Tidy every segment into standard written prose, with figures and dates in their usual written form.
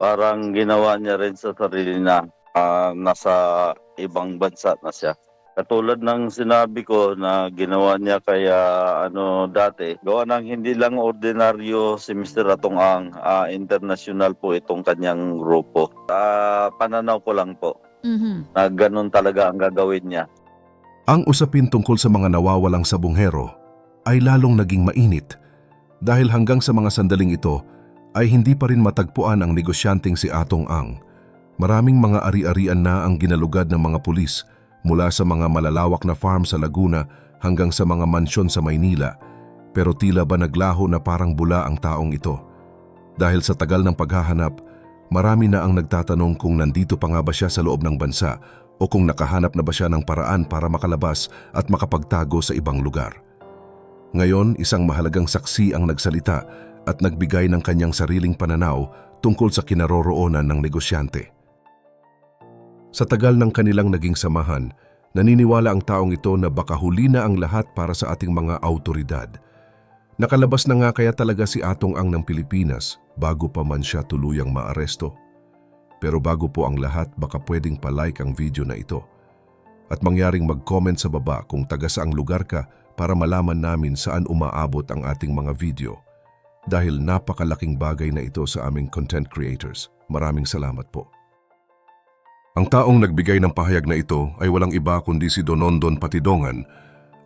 Parang ginawa niya rin sa sarili na nasa ibang bansa na siya. Katulad ng sinabi ko na ginawa niya kaya dati, gawa ng hindi lang ordinaryo si Mr. Atong Ang, international po itong kanyang grupo. Pananaw ko lang po Mhm. na ganun talaga ang gagawin niya. Ang usapin tungkol sa mga nawawalang sabonghero ay lalong naging mainit dahil hanggang sa mga sandaling ito ay hindi pa rin matagpuan ang negosyanteng si Atong Ang. Maraming mga ari-arian na ang ginalugad ng mga pulis mula sa mga malalawak na farm sa Laguna hanggang sa mga mansyon sa Maynila, pero tila ba naglaho na parang bula ang taong ito. Dahil sa tagal ng paghahanap, marami na ang nagtatanong kung nandito pa nga ba siya sa loob ng bansa o kung nakahanap na ba siya ng paraan para makalabas at makapagtago sa ibang lugar. Ngayon, isang mahalagang saksi ang nagsalita at nagbigay ng kanyang sariling pananaw tungkol sa kinaroroonan ng negosyante. Sa tagal ng kanilang naging samahan, naniniwala ang taong ito na baka huli na ang lahat para sa ating mga autoridad. Nakalabas na nga kaya talaga si Atong Ang ng Pilipinas bago pa man siya tuluyang maaresto. Pero bago po ang lahat, baka pwedeng palike ang video na ito at mangyaring mag-comment sa baba kung taga saang lugar ka para malaman namin saan umaabot ang ating mga video. Dahil napakalaking bagay na ito sa aming content creators. Maraming salamat po. Ang taong nagbigay ng pahayag na ito ay walang iba kundi si Donondon Patidongan,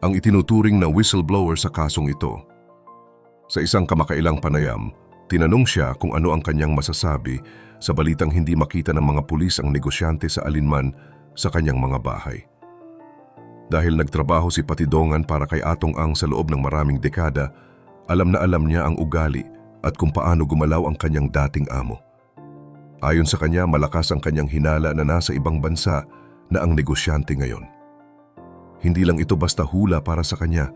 ang itinuturing na whistleblower sa kasong ito. Sa isang kamakailang panayam, tinanong siya kung ano ang kanyang masasabi sa balitang hindi makita ng mga pulis ang negosyante sa alinman sa kanyang mga bahay. Dahil nagtrabaho si Patidongan para kay Atong Ang sa loob ng maraming dekada, alam na alam niya ang ugali at kung paano gumalaw ang kanyang dating amo. Ayon sa kanya, malakas ang kanyang hinala na nasa ibang bansa na ang negosyante ngayon. Hindi lang ito basta hula para sa kanya,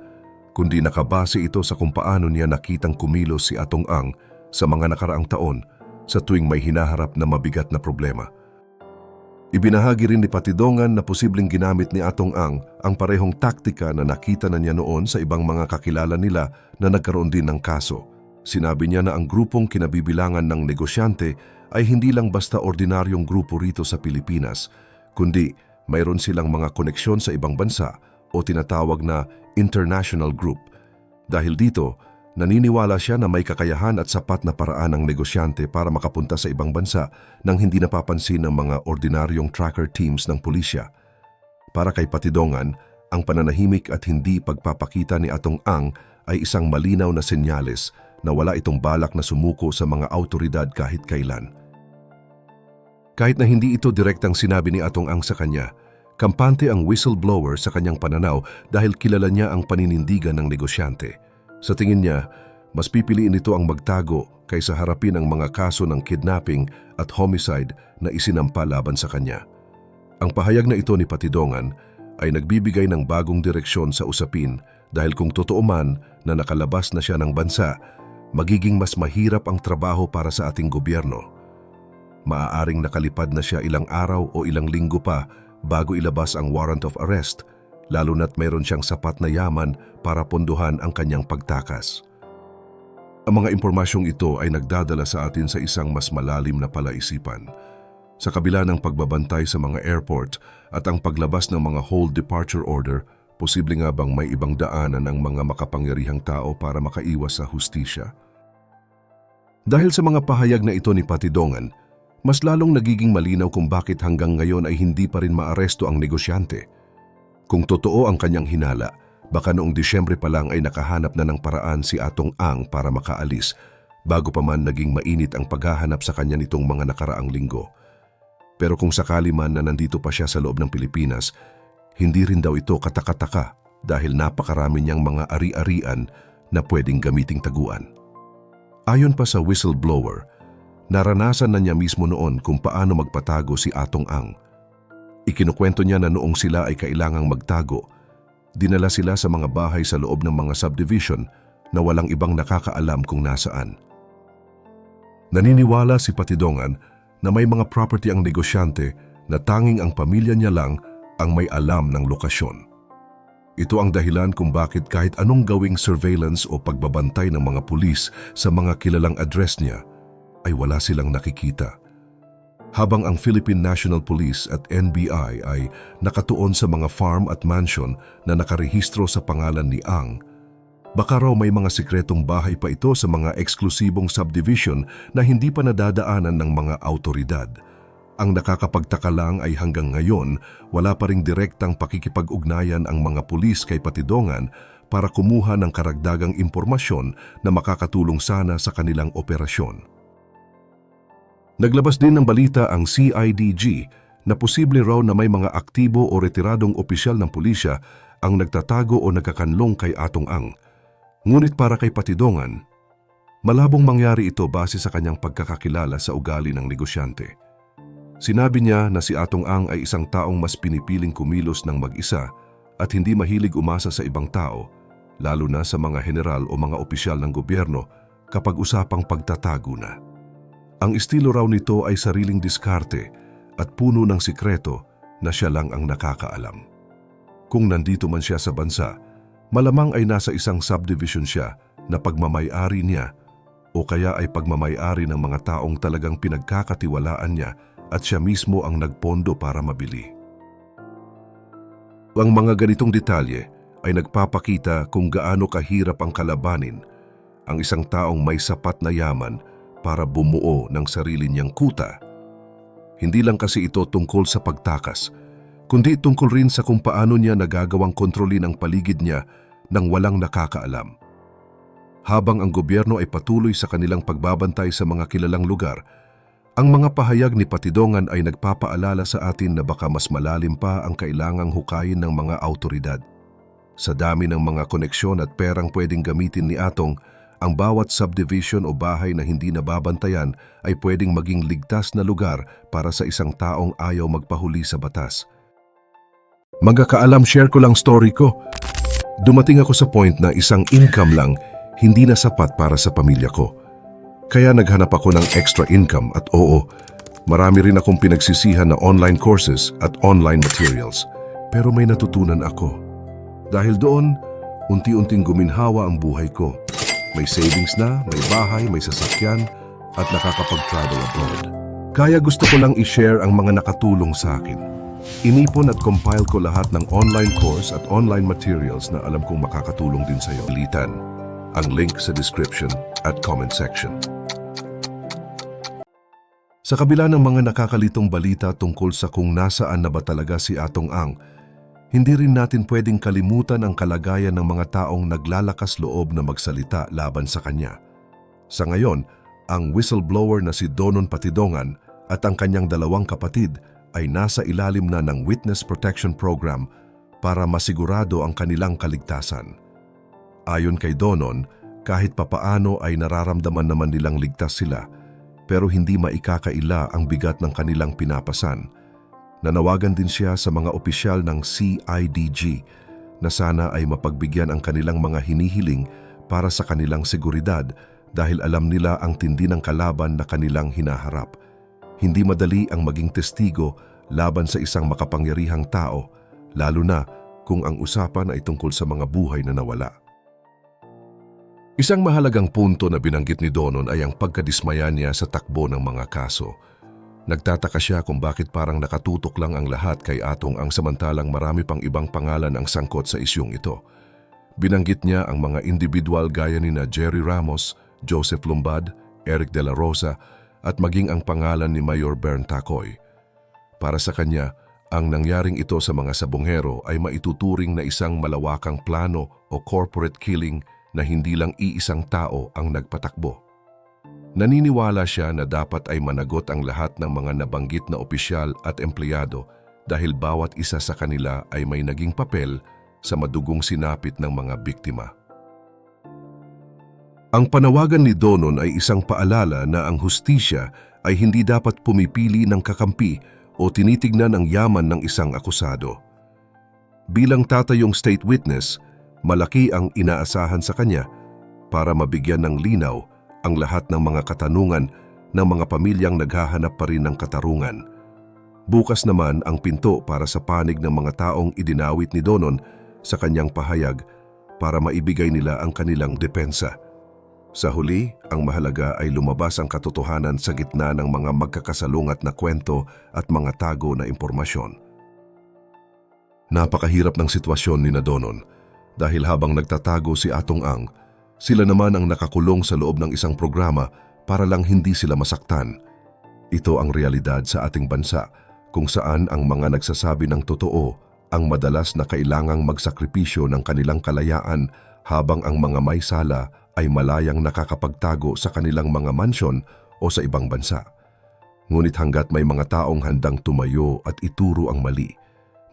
kundi nakabase ito sa kung paano niya nakitang kumilos si Atong Ang sa mga nakaraang taon sa tuwing may hinaharap na mabigat na problema. Ibinahagi rin ni Patidongan na posibleng ginamit ni Atong ang parehong taktika na nakita na niya noon sa ibang mga kakilala nila na nagkaroon din ng kaso. Sinabi niya na ang grupong kinabibilangan ng negosyante ay hindi lang basta ordinaryong grupo rito sa Pilipinas, kundi mayroon silang mga koneksyon sa ibang bansa o tinatawag na international group. Dahil dito, naniniwala siya na may kakayahan at sapat na paraan ang negosyante para makapunta sa ibang bansa nang hindi napapansin ng mga ordinaryong tracker teams ng pulisya. Para kay Patidongan, ang pananahimik at hindi pagpapakita ni Atong Ang ay isang malinaw na senyales na wala itong balak na sumuko sa mga autoridad kahit kailan. Kahit na hindi ito direktang sinabi ni Atong Ang sa kanya, kampante ang whistleblower sa kanyang pananaw dahil kilala niya ang paninindigan ng negosyante. Sa tingin niya, mas pipiliin nito ang magtago kaysa harapin ang mga kaso ng kidnapping at homicide na isinampa laban sa kanya. Ang pahayag na ito ni Patidongan ay nagbibigay ng bagong direksyon sa usapin dahil kung totoo man na nakalabas na siya ng bansa, magiging mas mahirap ang trabaho para sa ating gobyerno. Maaaring nakalipad na siya ilang araw o ilang linggo pa bago ilabas ang warrant of arrest, lalo na't mayroon siyang sapat na yaman para pondohan ang kanyang pagtakas. Ang mga impormasyong ito ay nagdadala sa atin sa isang mas malalim na palaisipan. Sa kabila ng pagbabantay sa mga airport at ang paglabas ng mga hold departure order, posible nga bang may ibang daanan ang mga makapangyarihang tao para makaiwas sa hustisya? Dahil sa mga pahayag na ito ni Patidongan, mas lalong nagiging malinaw kung bakit hanggang ngayon ay hindi pa rin maaresto ang negosyante. Kung totoo ang kanyang hinala, baka noong Disyembre pa lang ay nakahanap na ng paraan si Atong Ang para makaalis bago pa man naging mainit ang paghahanap sa kanya nitong mga nakaraang linggo. Pero kung sakali man na nandito pa siya sa loob ng Pilipinas, hindi rin daw ito katakataka dahil napakarami niyang mga ari-arian na pwedeng gamiting taguan. Ayon pa sa whistleblower, naranasan na niya mismo noon kung paano magpatago si Atong Ang. Ikinukwento niya na noong sila ay kailangang magtago, dinala sila sa mga bahay sa loob ng mga subdivision na walang ibang nakakaalam kung nasaan. Naniniwala si Patidongan na may mga property ang negosyante na tanging ang pamilya niya lang ang may alam ng lokasyon. Ito ang dahilan kung bakit kahit anong gawing surveillance o pagbabantay ng mga pulis sa mga kilalang address niya, ay wala silang nakikita Habang ang Philippine National Police at NBI ay nakatuon sa mga farm at mansion na nakarehistro sa pangalan ni Ang, baka raw may mga sikretong bahay pa ito sa mga eksklusibong subdivision na hindi pa nadadaanan ng mga autoridad. Ang nakakapagtaka lang ay hanggang ngayon, wala pa ring direktang pakikipag-ugnayan ang mga pulis kay Patidongan para kumuha ng karagdagang impormasyon na makakatulong sana sa kanilang operasyon. Naglabas din ng balita ang CIDG na posible raw na may mga aktibo o retiradong opisyal ng pulisya ang nagtatago o nagkakanlong kay Atong Ang. Ngunit para kay Patidongan, malabong mangyari ito base sa kanyang pagkakakilala sa ugali ng negosyante. Sinabi niya na si Atong Ang ay isang taong mas pinipiling kumilos ng mag-isa at hindi mahilig umasa sa ibang tao, lalo na sa mga general o mga opisyal ng gobyerno kapag usapang pagtatago na. Ang estilo raw nito ay sariling diskarte at puno ng sikreto na siya lang ang nakakaalam. Kung nandito man siya sa bansa, malamang ay nasa isang subdivision siya na pagmamay-ari niya o kaya ay pagmamay-ari ng mga taong talagang pinagkakatiwalaan niya at siya mismo ang nagpondo para mabili. Ang mga ganitong detalye ay nagpapakita kung gaano kahirap ang kalabanin ang isang taong may sapat na yaman para bumuo ng sarili niyang kuta. Hindi lang kasi ito tungkol sa pagtakas, kundi tungkol rin sa kung paano niya nagagawang kontrolin ang paligid niya nang walang nakakaalam. Habang ang gobyerno ay patuloy sa kanilang pagbabantay sa mga kilalang lugar, ang mga pahayag ni Patidongan ay nagpapaalala sa atin na baka mas malalim pa ang kailangang hukayin ng mga autoridad. Sa dami ng mga koneksyon at perang pwedeng gamitin ni Atong, ang bawat subdivision o bahay na hindi nababantayan ay pwedeng maging ligtas na lugar para sa isang taong ayaw magpahuli sa batas. Magkakaalam, share ko lang story ko. Dumating ako sa point na isang income lang hindi na sapat para sa pamilya ko. Kaya naghanap ako ng extra income at oo, marami rin akong pinagsisihan na online courses at online materials. Pero may natutunan ako. Dahil doon, unti-unting guminhawa ang buhay ko. May savings na, may bahay, may sasakyan, at nakakapag-travel abroad. Kaya gusto ko lang i-share ang mga nakatulong sa akin. Inipon at compile ko lahat ng online course at online materials na alam kong makakatulong din sa iyo. Litan ang link sa description at comment section. Sa kabila ng mga nakakalitong balita tungkol sa kung nasaan na ba talaga si Atong Ang, hindi rin natin pwedeng kalimutan ang kalagayan ng mga taong naglalakas loob na magsalita laban sa kanya. Sa ngayon, ang whistleblower na si Donon Patidongan at ang kanyang dalawang kapatid ay nasa ilalim na ng Witness Protection Program para masigurado ang kanilang kaligtasan. Ayon kay Donon, kahit papaano ay nararamdaman naman nilang ligtas sila, pero hindi maikakaila ang bigat ng kanilang pinapasan. Nanawagan din siya sa mga opisyal ng CIDG na sana ay mapagbigyan ang kanilang mga hinihiling para sa kanilang seguridad dahil alam nila ang tindi ng kalaban na kanilang hinaharap. Hindi madali ang maging testigo laban sa isang makapangyarihang tao, lalo na kung ang usapan ay tungkol sa mga buhay na nawala. Isang mahalagang punto na binanggit ni Donon ay ang pagkadismaya niya sa takbo ng mga kaso. Nagtataka siya kung bakit parang nakatutok lang ang lahat kay Atong Ang samantalang marami pang ibang pangalan ang sangkot sa isyong ito. Binanggit niya ang mga individual gaya ni na Jerry Ramos, Joseph Lumbad, Eric De La Rosa at maging ang pangalan ni Mayor Bern Tacoy. Para sa kanya, ang nangyaring ito sa mga sabonghero ay maituturing na isang malawakang plano o corporate killing na hindi lang iisang tao ang nagpatakbo. Naniniwala siya na dapat ay managot ang lahat ng mga nabanggit na opisyal at empleyado dahil bawat isa sa kanila ay may naging papel sa madugong sinapit ng mga biktima. Ang panawagan ni Donon ay isang paalala na ang hustisya ay hindi dapat pumipili ng kakampi o tinitignan ang yaman ng isang akusado. Bilang tatayong state witness, malaki ang inaasahan sa kanya para mabigyan ng linaw ang lahat ng mga katanungan ng mga pamilyang naghahanap pa rin ng katarungan. Bukas naman ang pinto para sa panig ng mga taong idinawit ni Donon sa kanyang pahayag para maibigay nila ang kanilang depensa. Sa huli, ang mahalaga ay lumabas ang katotohanan sa gitna ng mga magkakasalungat na kwento at mga tago na impormasyon. Napakahirap ng sitwasyon ni Donon dahil habang nagtatago si Atong Ang, sila naman ang nakakulong sa loob ng isang programa para lang hindi sila masaktan. Ito ang realidad sa ating bansa kung saan ang mga nagsasabi ng totoo ang madalas na kailangang magsakripisyo ng kanilang kalayaan habang ang mga may sala ay malayang nakakapagtago sa kanilang mga mansyon o sa ibang bansa. Ngunit hanggat may mga taong handang tumayo at ituro ang mali,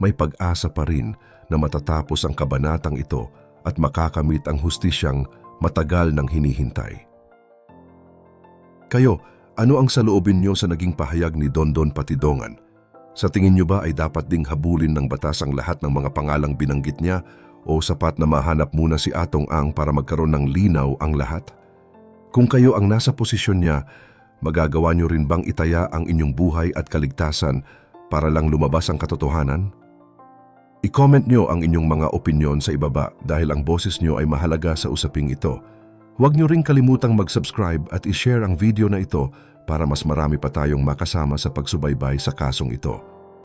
may pag-asa pa rin na matatapos ang kabanatang ito at makakamit ang hustisyang matagal nang hinihintay. Kayo, ano ang saloobin nyo sa naging pahayag ni Dondon Patidongan? Sa tingin nyo ba ay dapat ding habulin ng batas ang lahat ng mga pangalang binanggit niya o sapat na mahanap muna si Atong Ang para magkaroon ng linaw ang lahat? Kung kayo ang nasa posisyon niya, magagawa nyo rin bang itaya ang inyong buhay at kaligtasan para lang lumabas ang katotohanan? I-comment nyo ang inyong mga opinyon sa ibaba dahil ang boses nyo ay mahalaga sa usaping ito. Huwag nyo ring kalimutang mag-subscribe at i-share ang video na ito para mas marami pa tayong makasama sa pagsubaybay sa kasong ito.